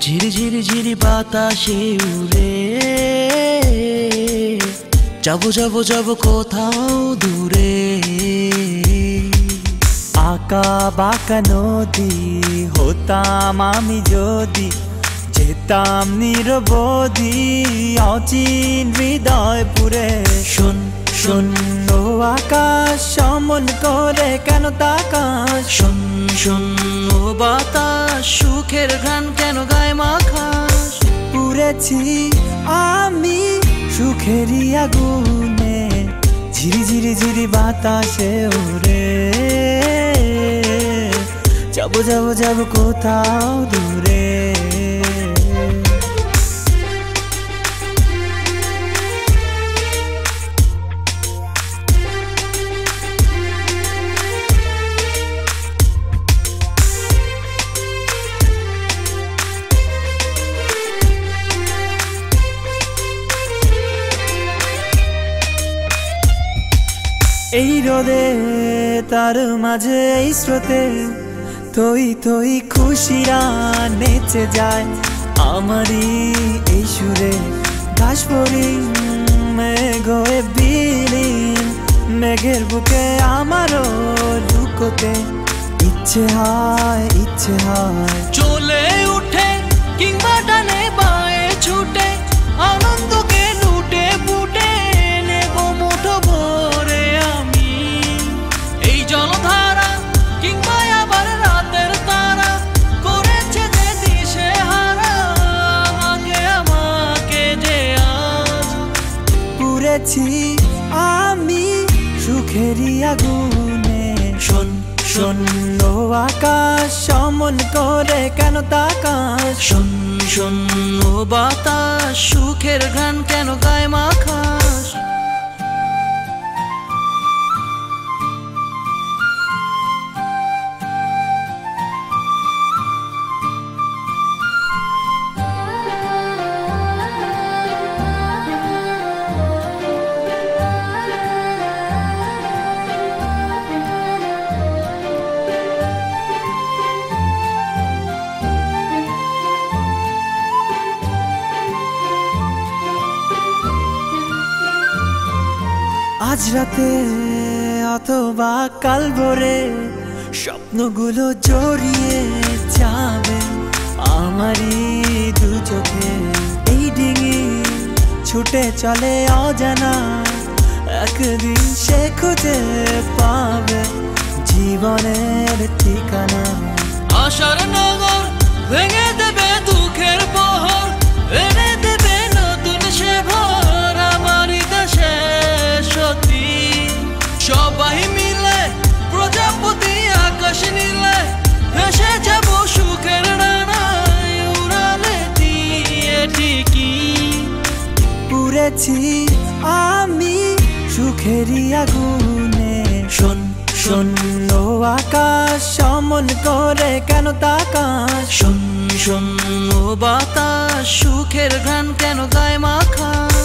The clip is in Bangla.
ঝিরি ঝিরি ঝিরি বাতাসে উড়ে যাবো যাবো যাবো কোথাও দূরে। আঁকা বাঁকা নদী হতাম আমি যদি, যেতাম নিরবধি অচিন হৃদয় পুরে। শোন শোন ও আকাশ সমন করে কেন তাকাস? শোন শোন ও বাতাস সুখের ঘ্রাণ কেন গায়ে মাখাস? পুড়েছি আমি সুখেরই আগুনে, ঝিরি ঝিরি ঝিরি বাতাসে উড়ে যাবো যাবো যাবো কোথাও দূরে। এই রোদে তার মাঝে এই স্রোতে তৈ তৈ খুশিরা নেচে যায় আমারই এই সুরে। ঘাস পরি মেঘ হয়ে বিলীন, মেঘের বুকে আমারও লুকোতে ইচ্ছে হয় চলে উঠে কিংবা ডানে বায়ে ছুটে আনন্দকে লুটে পুটে নেব মুঠো ভরে আমি। এই জলধারা কিংবা আবার রাতের তারা করেছে যে দিশে হারা আমাকে যে আজ। পুড়েছি আমি সুখেরই আগুনে, শোন শোন ও আকাশ সমন করে কেন তাকাস? শোন শোন ও বাতাস সুখের ঘ্রাণ কেন গায়ে মাখাস? আজ রাতে অথবা কাল ভোরে স্বপ্নগুলো জড়িয়ে যাবে আমারই দু চোখে। এই ডিঙি ছুটে চলে অজানা, একদিন সে খুঁজে পাবে জীবনের ঠিকানা। আশার নগর ভেঙে দেবে দুঃখের বহর, এনে দেবে নতুন সে ভোর আমারই দেশে। সত্যি সবাই মিলে প্রজাপতি আকাশ নীলে ভেসে যাব সুখের ডানায় উড়ালে দিয়ে ঠিকই। পুড়েছি আমি সুখেরই আগুনে, শোন শোন ও আকাশ সমন করে কেন তাকাস? শোন শোন ও বাতাস সুখের ঘ্রাণ কেন গায়ে মাখাস?